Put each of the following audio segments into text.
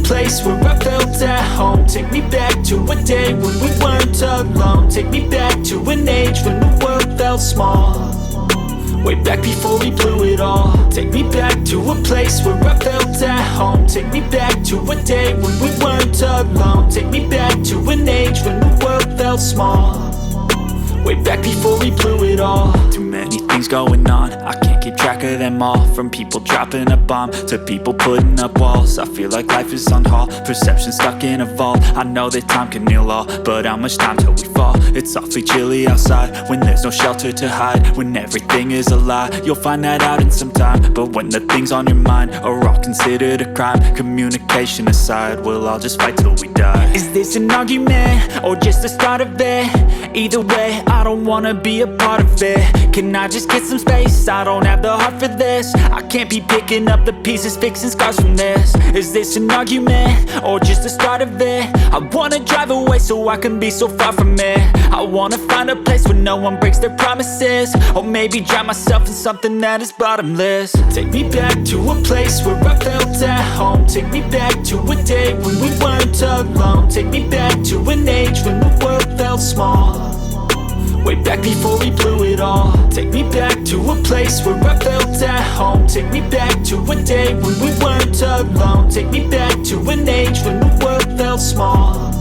place where I felt at home. Take me back to a day when we weren't alone. Take me back to an age when the world felt small, way back before we blew it all. Take me back to a place where I felt at home. Take me back to a day when we weren't alone. Take me back to an age when the world felt small, way back before we blew it all. Too many things going on, I can't keep track of them all. From people dropping a bomb to people putting up walls. I feel like life is on hold, perception stuck in a vault. I know that time can heal all, but how much time till we fall? It's awfully chilly outside when there's no shelter to hide. When everything is a lie, you'll find that out in some time. But when the things on your mind are all considered a crime, communication aside, we'll all just fight till we die. Is this an argument or just the start of it? Either way, I don't wanna be a part of it. Can I just get some space? I don't have the heart for this. I can't be picking up the pieces, fixing scars from this. Is this an argument or just the start of it? I wanna drive away so I can be so far from it. I wanna find a place where no one breaks their promises, or maybe drown myself in something that is bottomless. Take me back to a place where I felt at home. Take me back to a day when we weren't alone. Take me back to an age when the world felt small, way back before we blew it all. Take me back to a place where I felt at home. Take me back to a day when we weren't alone. Take me back to an age when the world felt small,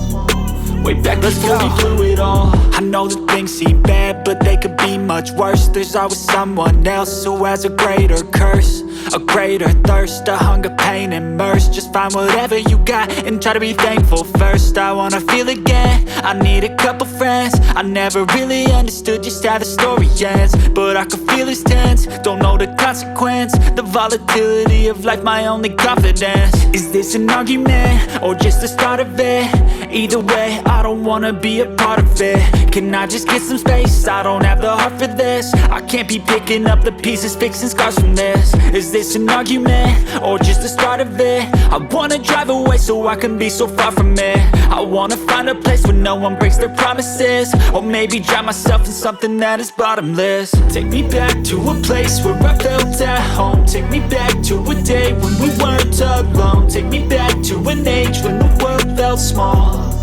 way back before we blew it all. I know that things seem bad, but they could be much worse. There's always someone else who has a greater curse, a greater thirst, a hunger, pain, and mercy. Just find whatever you got and try to be thankful first. I wanna feel again, I need a couple friends. I never really understood just how the story ends, but I can feel it's tense, don't know the consequence. The volatility of life, my only confidence. Is this an argument or just the start of it? Either way, I don't wanna be a part of it. Can I just get some space? I don't have the heart for this. I can't be picking up the pieces, fixing scars from this. Is this an argument or just the start of it? I wanna drive away so I can be so far from it. I wanna find a place where no one breaks their promises, or maybe drown myself in something that is bottomless. Take me back to a place where I felt at home. Take me back to a day when we weren't alone. Take me back to an age when the world felt small,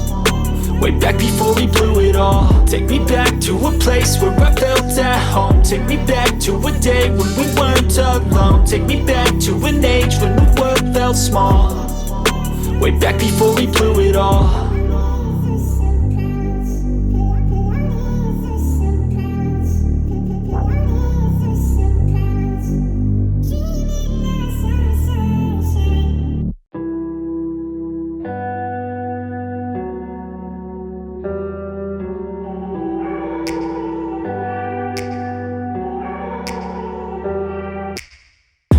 way back before we blew it all. Take me back to a place where I felt at home. Take me back to a day when we weren't alone. Take me back to an age when the world felt small, way back before we blew it all.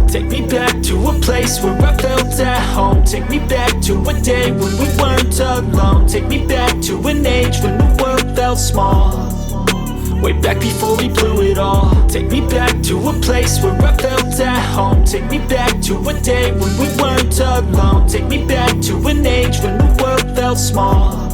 Take me back to a place where I felt at home. Take me back to a day when we weren't alone. Take me back to an age when the world felt small, way back before we blew it all. Take me back to a place where I felt at home. Take me back to a day when we weren't alone. Take me back to an age when the world felt small,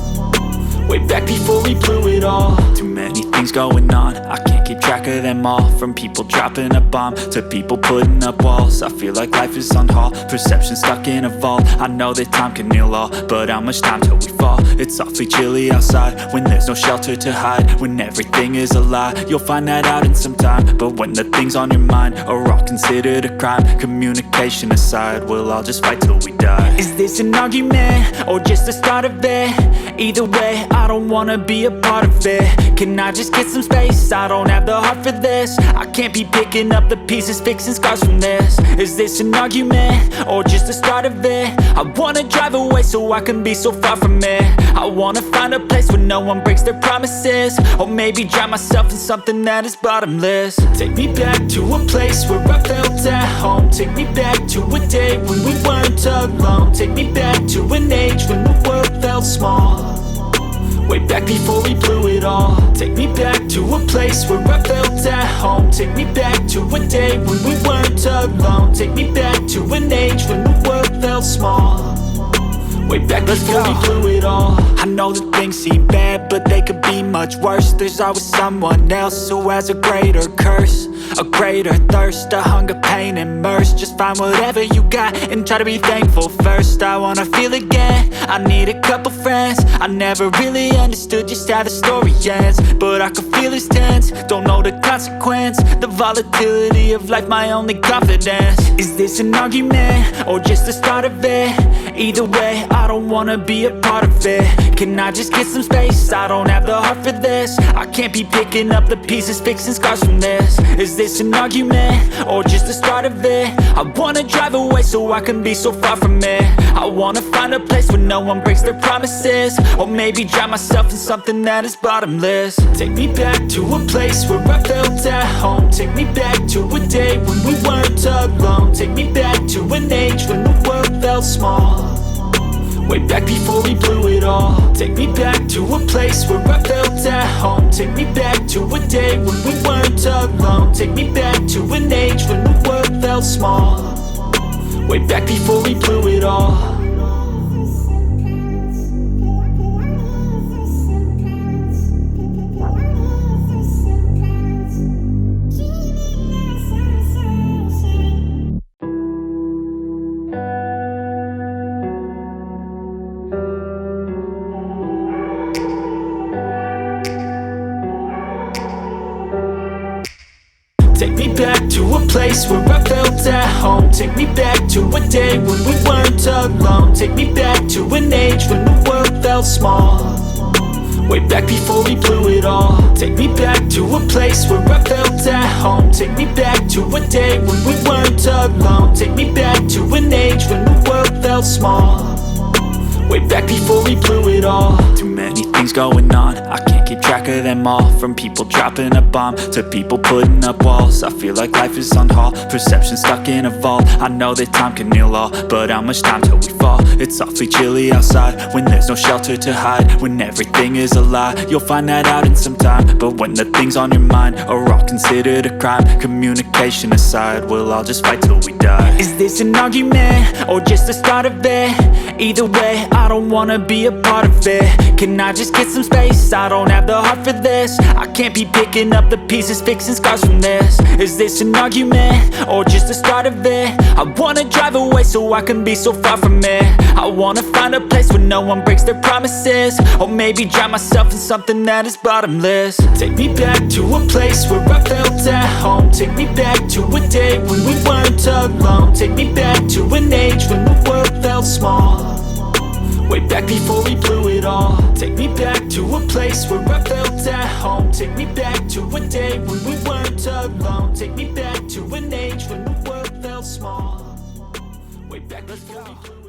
way back before we blew it all. Too many things going on, I can't keep track of them all. From people dropping a bomb to people putting up walls. I feel like life is on hold, perception stuck in a vault. I know that time can heal all, but how much time till we fall? It's awfully chilly outside when there's no shelter to hide. When everything is a lie, you'll find that out in some time. But when the things on your mind are all considered a crime, communication aside, we'll all just fight till we die. Is this an argument or just the start of it? Either way, I don't wanna be a part of it. Can I just get some space? I don't have the heart for this. I can't be picking up the pieces, fixing scars from this. Is this an argument or just the start of it? I wanna drive away so I can be so far from it. I wanna find a place where no one breaks their promises, or maybe drown myself in something that is bottomless. Take me back to a place where I felt at home. Take me back to a day when we weren't alone. Take me back to an age when the world felt small, way back before we blew it all. Take me back to a place where I felt at home. Take me back to a day when we weren't alone. Take me back to an age when the world felt small, way back before we blew it all. I know that things seem bad, but they could be much worse. There's always someone else who has a greater curse, a greater thirst, a hunger, pain, and mercy. Just find whatever you got and try to be thankful first. I wanna feel again, I need a couple friends. I never really understood just how the story ends, but I can feel it's tense, don't know the consequence. The volatility of life, my only confidence. Is this an argument, or just the start of it? Either way, I don't wanna be a part of it. Can I just get some space? I don't have the heart for this. I can't be picking up the pieces, fixing scars from this. Is this an argument, or just the start of it? I wanna drive away so I can be so far from it. I wanna find a place where no one breaks their promises, or maybe drown myself in something that is bottomless. Take me back to a place where I felt at home. Take me back to a day when we weren't alone. Take me back to an age when the world felt small, way back before we blew it all. Take me back to a place where I felt at home. Take me back to a day when we weren't alone. Take me back to an age when the world felt small, way back before we blew it all. Take me back to a place where I felt at home. Take me back to a day when we weren't alone. Take me back to an age when the world felt small, way back before we blew it all. Take me back to a place where I felt at home. Take me back to a day when we weren't alone. Take me back to an age when the world felt small, way back before we blew it all. Too many things going on, I can't keep track of them all. From people dropping a bomb to people putting up walls. I feel like life is on hold, perception stuck in a vault. I know that time can heal all, but how much time till we fall? It's awfully chilly outside when there's no shelter to hide. When everything is a lie, you'll find that out in some time. But when the things on your mind are all considered a crime, communication aside, we'll all just fight till we die. Is this an argument, or just the start of it? Either way, I don't wanna be a part of it. Can I just get some space? I don't have the heart for this. I can't be picking up the pieces, fixing scars from this. Is this an argument, or just the start of it? I wanna drive away so I can be so far from it. I wanna find a place where no one breaks their promises, or maybe drown myself in something that is bottomless. Take me back to a place where I felt at home. Take me back to a day when we weren't alone. Take me back to an age when the world felt small, way back before we blew it all. Take me back to a place where I felt at home. Take me back to a day when we weren't alone. Take me back to an age when the world felt small, way back before we blew it all.